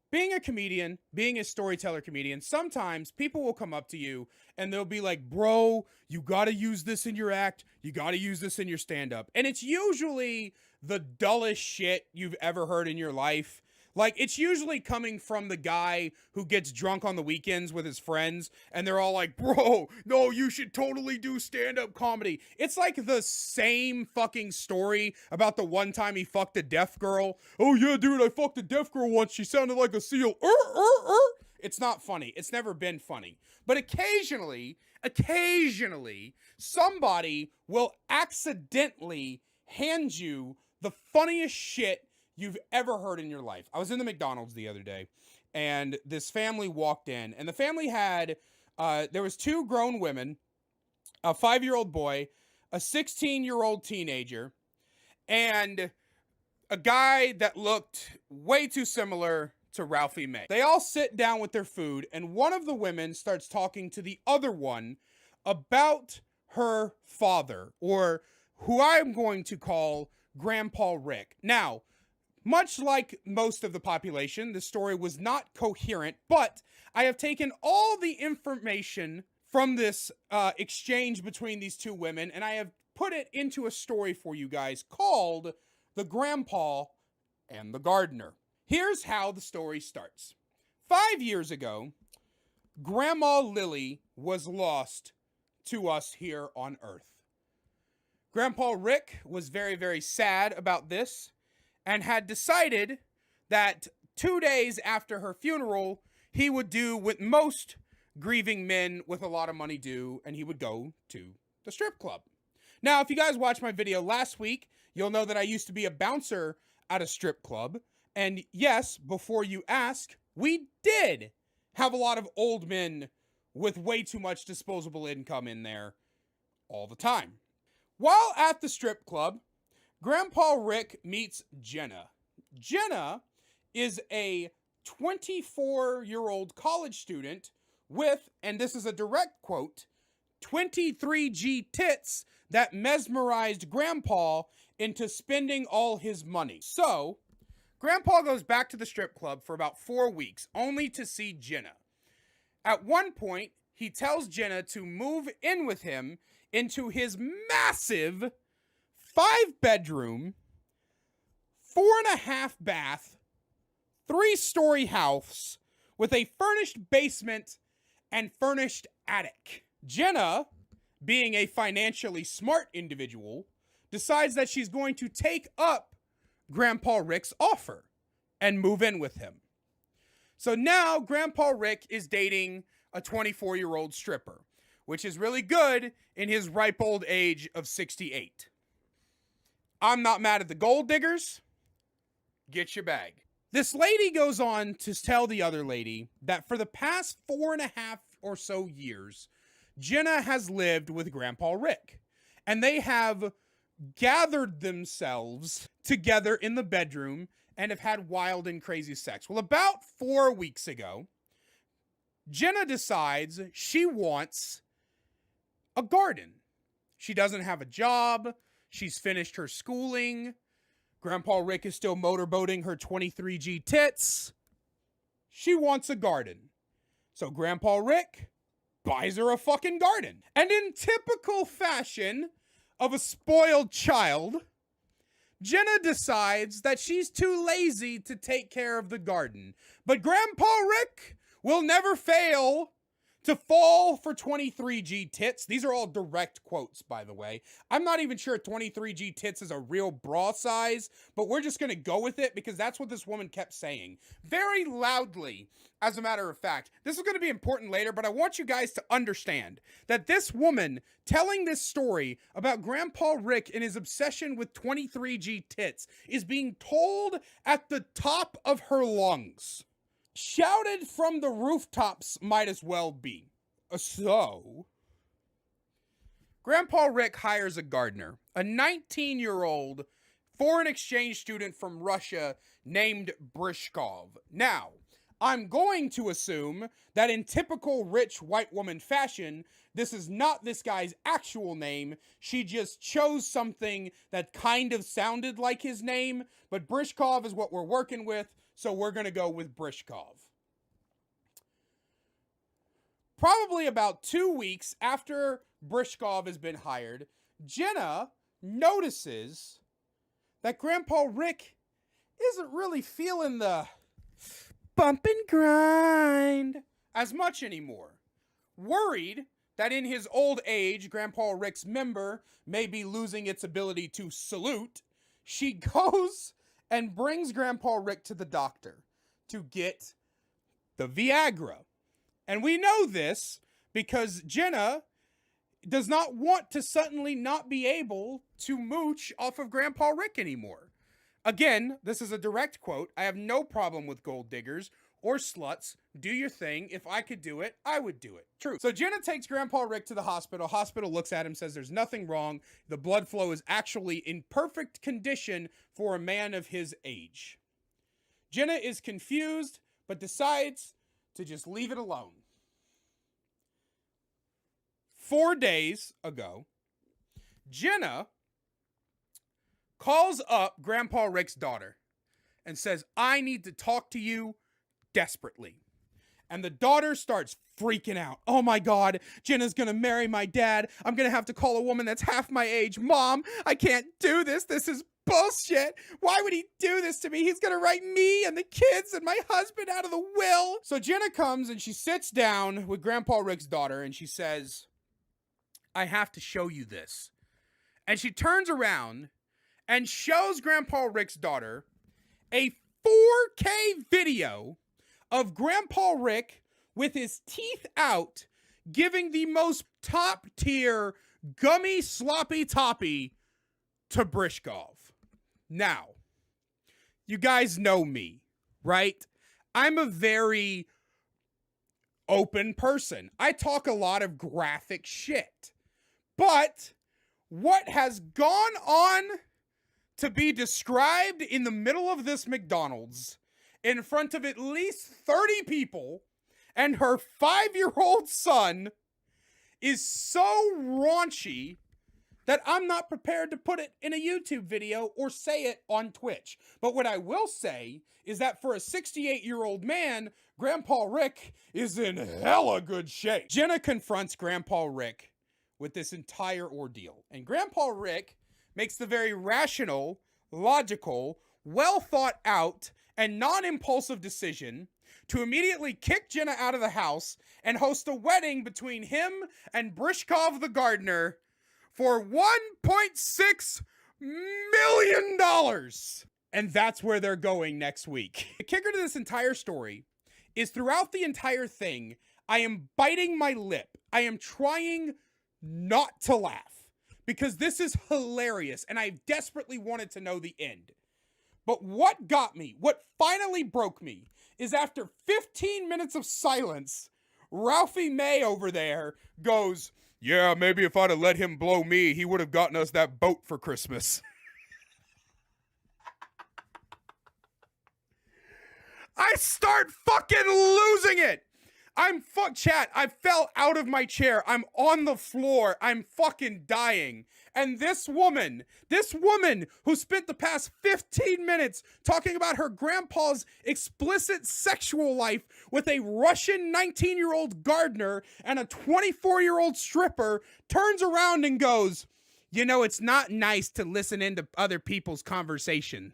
Being a comedian, being a storyteller comedian, sometimes people will come up to you and they'll be like, bro, you got to use this in your act. You got to use this in your stand up. And it's usually the dullest shit you've ever heard in your life. Like, it's usually coming from the guy who gets drunk on the weekends with his friends, and they're all like, bro, no, you should totally do stand-up comedy. It's like the same fucking story about the one time he fucked a deaf girl. Oh, yeah, dude, I fucked a deaf girl once. She sounded like a seal. It's not funny. It's never been funny. But occasionally, somebody will accidentally hand you the funniest shit you've ever heard in your life. I was in the McDonald's the other day, and this family walked in, and the family had, there was two grown women, a 5-year-old boy, a 16-year-old teenager, and a guy that looked way too similar to Ralphie May. They all sit down with their food, and one of the women starts talking to the other one about her father, or who I'm going to call Grandpa Rick. Now, much like most of the population, the story was not coherent, but I have taken all the information from this exchange between these two women, and I have put it into a story for you guys called The Grandpa and the Gardner. Here's how the story starts. 5 years ago, Grandma Lily was lost to us here on Earth. Grandpa Rick was very, very sad about this, and had decided that 2 days after her funeral, he would do what most grieving men with a lot of money do, and he would go to the strip club. Now, if you guys watched my video last week, you'll know that I used to be a bouncer at a strip club, and yes, before you ask, we did have a lot of old men with way too much disposable income in there all the time. While at the strip club, Grandpa Rick meets Jenna. Jenna is a 24-year-old college student with, and this is a direct quote, 23G tits that mesmerized Grandpa into spending all his money. So, Grandpa goes back to the strip club for about 4 weeks, only to see Jenna. At one point, he tells Jenna to move in with him into his massive 5-bedroom, 4.5 bath, 3-story house with a furnished basement and furnished attic. Jenna, being a financially smart individual, decides that she's going to take up Grandpa Rick's offer and move in with him. So now Grandpa Rick is dating a 24-year-old stripper, which is really good in his ripe old age of 68. I'm not mad at the gold diggers. Get your bag. This lady goes on to tell the other lady that for the past 4.5 or so years, Jenna has lived with Grandpa Rick, and they have gathered themselves together in the bedroom and have had wild and crazy sex. Well, about 4 weeks ago, Jenna decides she wants a garden. She doesn't have a job. She's finished her schooling. Grandpa Rick is still motorboating her 23G tits. She wants a garden. So Grandpa Rick buys her a fucking garden. And in typical fashion of a spoiled child, Jenna decides that she's too lazy to take care of the garden. But Grandpa Rick will never fail to fall for 23G tits. These are all direct quotes, by the way. I'm not even sure 23G tits is a real bra size, but we're just going to go with it because that's what this woman kept saying. Very loudly, as a matter of fact. This is going to be important later, but I want you guys to understand that this woman telling this story about Grandpa Rick and his obsession with 23G tits is being told at the top of her lungs. Shouted from the rooftops might as well be. So, Grandpa Rick hires a gardener, a 19-year-old foreign exchange student from Russia named Brishkov. Now, I'm going to assume that in typical rich white woman fashion, this is not this guy's actual name. She just chose something that kind of sounded like his name, but Brishkov is what we're working with. so we're going to go with Brishkov. Probably about 2 weeks after Brishkov has been hired, Jenna notices that Grandpa Rick isn't really feeling the bump and grind as much anymore. Worried that in his old age, Grandpa Rick's member may be losing its ability to salute, she goes and brings Grandpa Rick to the doctor to get the Viagra. And we know this because Jenna does not want to suddenly not be able to mooch off of Grandpa Rick anymore. Again, this is a direct quote. I have no problem with gold diggers or sluts. Do your thing. If I could do it, I would do it. True. So Jenna takes Grandpa Rick to the hospital. Hospital looks at him, says there's nothing wrong. The blood flow is actually in perfect condition for a man of his age. Jenna is confused, but decides to just leave it alone. 4 days ago, Jenna calls up Grandpa Rick's daughter and says, I need to talk to you desperately. And the daughter starts freaking out. Oh my God, Jenna's gonna marry my dad. I'm gonna have to call a woman that's half my age. Mom, I can't do this. This is bullshit. Why would he do this to me? He's gonna write me and the kids and my husband out of the will. So Jenna comes and she sits down with Grandpa Rick's daughter and she says, I have to show you this. And she turns around and shows Grandpa Rick's daughter a 4K video of Grandpa Rick with his teeth out giving the most top tier gummy sloppy toppy to Brishkov. Now, you guys know me, right? I'm a very open person. I talk a lot of graphic shit. But what has gone on to be described in the middle of this McDonald's in front of at least 30 people and her 5-year-old son is so raunchy that I'm not prepared to put it in a YouTube video or say it on Twitch. But what I will say is that for a 68-year-old man, Grandpa Rick is in hella good shape. Jenna confronts Grandpa Rick with this entire ordeal. And Grandpa Rick makes the very rational, logical, well thought out, and non-impulsive decision to immediately kick Jenna out of the house and host a wedding between him and Brishkov the Gardner for $1.6 million. And that's where they're going next week. The kicker to this entire story is throughout the entire thing, I am biting my lip. I am trying not to laugh because this is hilarious and I desperately wanted to know the end. But what got me, what finally broke me, is after 15 minutes of silence, Ralphie May over there goes, yeah, maybe if I'd have let him blow me, he would have gotten us that boat for Christmas. I start fucking losing it. Chat, I fell out of my chair. I'm on the floor. I'm fucking dying. And this woman who spent the past 15 minutes talking about her grandpa's explicit sexual life with a Russian 19-year-old gardener and a 24-year-old stripper turns around and goes, you know, it's not nice to listen into other people's conversation.